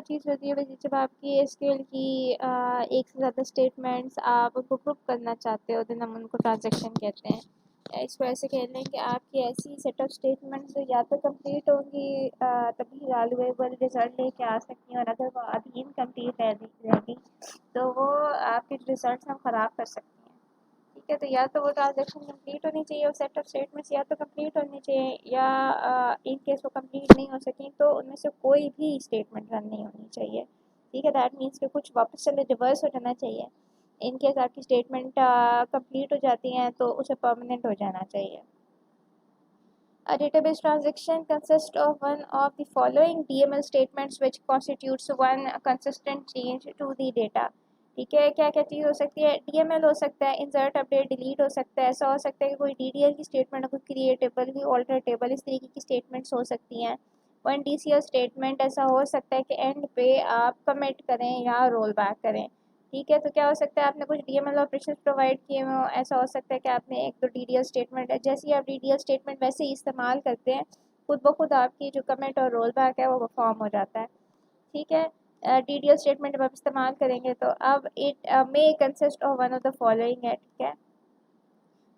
चीज़ होती है वैसे जब आपकी एसक्यूएल की एक से ज़्यादा स्टेटमेंट्स आप उनको ग्रुप करना चाहते हो देन हम उनको ट्रांजैक्शन कहते हैं। इसको ऐसे कह लें कि आपकी ऐसी सेट ऑफ स्टेटमेंट्स जो या तो कंप्लीट होंगी तभी वैल्यूएबल रिजल्ट लेके आ सकती हैं, और अगर वो अभी इनकम्प्लीट रहेगी तो वो आपके रिजल्ट हम ख़राब कर सकते हैं। ठीक है, तो या तो वो ट्रांजेक्शन कंप्लीट होनी चाहिए और सेट ऑफ स्टेटमेंट्स या तो कंप्लीट होनी चाहिए, या इन केस वो कंप्लीट नहीं हो सकें तो उनमें से कोई भी स्टेटमेंट रन नहीं होनी चाहिए। ठीक है, दैट मीन्स कि कुछ वापस चले रिवर्स हो जाना चाहिए। इन केस आपकी स्टेटमेंट कंप्लीट हो जाती हैं तो उसे परमानेंट हो जाना चाहिए। A database transaction consists of one of the following DML statements which constitutes one consistent change to the data। ठीक है, क्या क्या चीज़ हो सकती है? DML हो सकता है, इंसर्ट अपडेट डिलीट हो सकता है, ऐसा हो सकता है कि कोई DDL की स्टेटमेंट, कोई क्रिएटेबल, कोई ऑल्टरेटेबल, इस तरीके की स्टेटमेंट्स हो सकती हैं। वन DCL स्टेटमेंट ऐसा हो सकता है कि एंड पे आप कमिट करें या रोल बैक करें। ठीक है, तो क्या हो सकता है आपने कुछ DML ऑपरेशंस प्रोवाइड किए हुए हो, ऐसा हो सकता है कि आपने एक दो DDL स्टेटमेंट, जैसे ही आप DDL स्टेटमेंट वैसे ही इस्तेमाल करते हैं खुद ब खुद आपकी जो कमेंट और रोल बैक है वो परफॉर्म हो जाता है। ठीक है, DDL स्टेटमेंट जब आप इस्तेमाल करेंगे तो अब it may consist of one of the following है। ठीक है,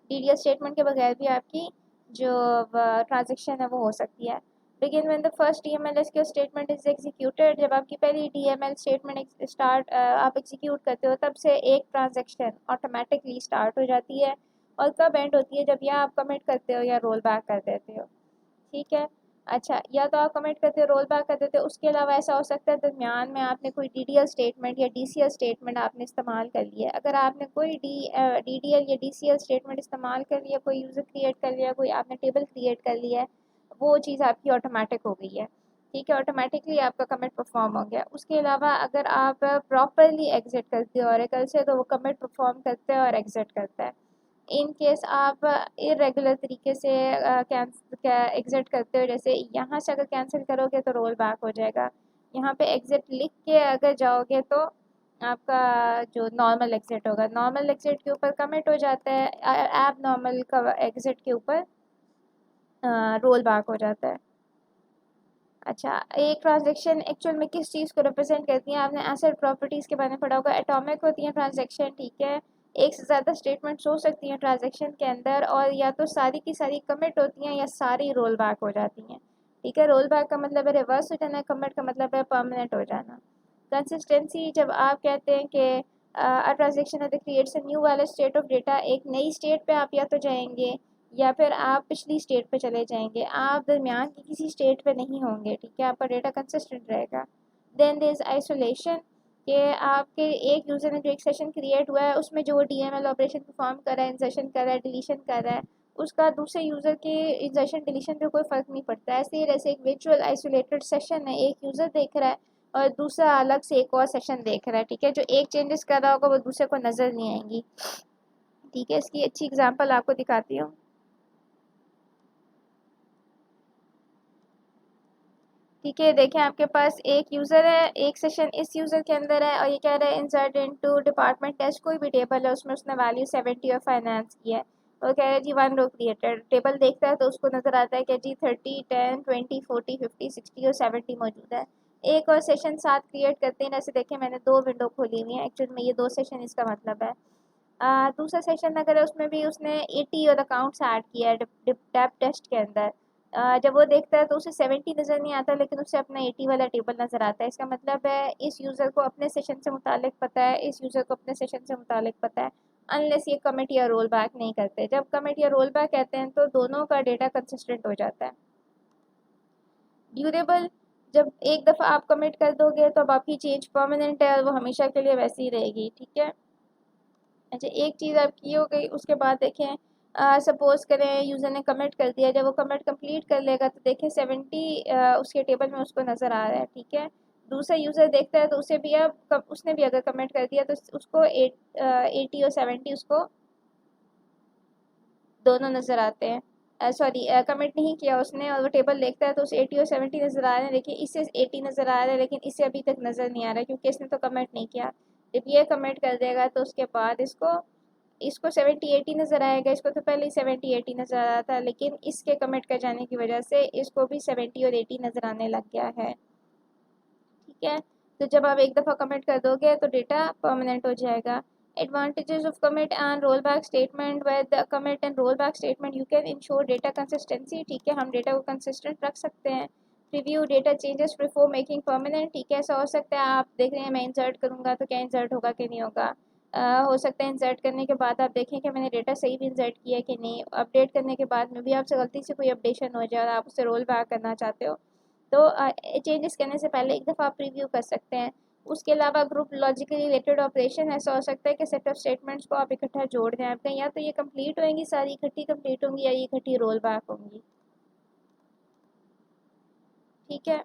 DDL स्टेटमेंट के बगैर भी आपकी जो ट्रांजेक्शन है वो हो सकती है। begin when the first DML SQL statement is executed। जब आपकी पहली DML स्टेटमेंट स्टार्ट आप एग्जीक्यूट करते हो तब से एक ट्रांजेक्शन ऑटोमेटिकली स्टार्ट हो जाती है, और कब एंड होती है? जब या आप कमिट करते हो या रोल बैक कर देते हो। ठीक है, अच्छा, या तो आप कमिट करते हो रोल बैक कर देते हो, उसके अलावा ऐसा हो सकता है दरमियान में आपने कोई DDL स्टेटमेंट या DCL स्टेटमेंट आपने इस्तेमाल कर लिया है। अगर आपने कोई DDL या DCL स्टेटमेंट इस्तेमाल कर लिया, कोई यूज़र क्रिएट कर लिया, कोई आपने टेबल क्रिएट कर लिया है, वो चीज़ आपकी ऑटोमेटिक हो गई है। ठीक है, ऑटोमेटिकली आपका कमिट परफॉर्म हो गया। उसके अलावा अगर आप प्रॉपरली एग्जिट करते हो ऑरेकल से तो वो कमिट परफॉर्म करता है और एग्जिट करता है। इन केस आप इरेगुलर तरीके से एग्जिट करते हो, जैसे यहाँ से अगर कैंसिल करोगे तो रोल बैक हो जाएगा, यहाँ पे एग्जिट लिख के अगर जाओगे तो आपका जो नॉर्मल एग्जिट होगा, नॉर्मल एग्जिट के ऊपर कमिट हो जाता है, ऐप नॉर्मल का एग्जिट के ऊपर रोल बैक हो जाता है। अच्छा, एक ट्रांजैक्शन एक्चुअल में किस चीज़ को रिप्रेजेंट करती है? आपने एसेट प्रॉपर्टीज़ के बारे में पढ़ा होगा, एटॉमिक होती हैं ट्रांजैक्शन। ठीक है, एक से ज़्यादा स्टेटमेंट्स हो सकती हैं ट्रांजैक्शन के अंदर, और या तो सारी की सारी कमिट होती हैं या सारी रोल बैक हो जाती हैं। ठीक है, रोल बैक का मतलब है रिवर्स हो जाना, कमिट का मतलब है परमानेंट हो जाना। कंसिस्टेंसी, जब आप कहते हैं कि a transaction creates a new valid state of data, एक नई स्टेट पे आप या तो जाएंगे या फिर आप पिछली स्टेट पे चले जाएंगे, आप दरमियान की किसी स्टेट पे नहीं होंगे। ठीक है, आपका डेटा कंसिस्टेंट रहेगा। देन देयर इज आइसोलेशन, कि आपके एक यूज़र ने जो एक सेशन क्रिएट हुआ है उसमें जो वो DML ऑपरेशन परफॉर्म कर रहा है, इंसर्शन कर रहा है, डिलीशन कर रहा है, उसका दूसरे यूज़र के इंसर्शन डिलीशन पे कोई फ़र्क नहीं पड़ता है। ऐसे ही जैसे एक विचुअल आइसोलेटेड सेशन है, एक यूज़र देख रहा है और दूसरा अलग से एक और सेशन देख रहा है। ठीक है, जो एक चेंजेस कर रहा होगा वो दूसरे को नज़र नहीं आएंगी। ठीक है, इसकी अच्छी एग्जांपल आपको दिखाती हूँ। ठीक है, देखें आपके पास एक यूज़र है, एक सेशन इस यूज़र के अंदर है, और ये कह रहा है इंसर्ट इनटू डिपार्टमेंट टेस्ट, कोई भी टेबल है उसमें उसने वैल्यू 70 और फाइनेंस की है। वो कह रहा है जी वन रो क्रिएटेड, टेबल देखता है तो उसको नज़र आता है कि जी 30, 10, 20, 40, 50, 60 और 70 मौजूद है। एक और सेशन साथ क्रिएट करते हैं, जैसे देखें मैंने दो विंडो खोली हुई है, एक्चुअल में ये दो सेशन इसका मतलब है। दूसरा सेशन अगर है उसमें भी उसने 80 और अकाउंट्स ऐड किया है डेप टेस्ट के अंदर। जब वो देखता है तो उसे 70 नज़र नहीं आता, लेकिन उसे अपना 80 वाला टेबल नज़र आता है। इसका मतलब है इस यूज़र को अपने सेशन से मुतालिक पता है, इस यूज़र को अपने सेशन से मुतालिक पता है, अनलेस ये कमिट या रोल बैक नहीं करते। जब कमिट या रोल बैक कहते हैं तो दोनों का डेटा कंसिस्टेंट हो जाता है। ड्यूरेबल, जब एक दफ़ा आप कमिट कर दोगे तो अब आपकी चेंज परमानेंट है और वो हमेशा के लिए वैसी ही रहेगी। ठीक है, अच्छा, एक चीज़ आपकी हो गई, उसके बाद देखें सपोज़ करें यूज़र ने कमिट कर दिया, जब वो कमिट कंप्लीट कर लेगा तो देखें 70 उसके टेबल में उसको नज़र आ रहा है। ठीक है, दूसरा यूज़र देखता है तो उसे भी अब उसने भी अगर कमिट कर दिया तो उसको 80 और 70 उसको दोनों नज़र आते हैं। सॉरी, कमिट नहीं किया उसने और वो टेबल देखता है तो उसे 80 और 70 नज़र आ रहे हैं। देखिए इससे 80 नज़र आ रहा है लेकिन इससे अभी तक नज़र नहीं आ रहा है क्योंकि इसने तो कमिट नहीं किया। जब ये कमिट कर देगा तो उसके बाद इसको इसको 70-80 नज़र आएगा। इसको तो पहले ही 70-80 नज़र आ रहा था, लेकिन इसके कमिट कर जाने की वजह से इसको भी 70 और 80 नज़र आने लग गया है। ठीक है। तो जब आप एक दफ़ा कमिट कर दोगे तो डेटा परमानेंट हो जाएगा। Advantages of commit and rollback statement. With the commit and rollback statement you can ensure data consistency, ठीक है, हम डेटा को कंसिस्टेंट रख सकते हैं। Preview data changes before making permanent, ठीक है, ऐसा हो सकता है आप देख रहे हैं मैं इंसर्ट करूँगा तो क्या इंसर्ट होगा कि नहीं होगा। हो सकता है इंसर्ट करने के बाद आप देखें कि मैंने डेटा सही भी इंसर्ट किया है कि नहीं। अपडेट करने के बाद में भी आपसे गलती से कोई अपडेशन हो जाए और आप उसे रोल बैक करना चाहते हो तो चेंजेस करने से पहले एक दफ़ा आप प्रीव्यू कर सकते हैं। उसके अलावा ग्रुप लॉजिकली रिलेटेड ऑपरेशन, ऐसा हो सकता है कि सेट ऑफ स्टेटमेंट्स को आप इकट्ठा जोड़ दें आपके, या तो ये कंप्लीट होंगी सारी इकट्ठी कंप्लीट होंगी या ये इकट्ठी रोल बैक होंगी, ठीक है।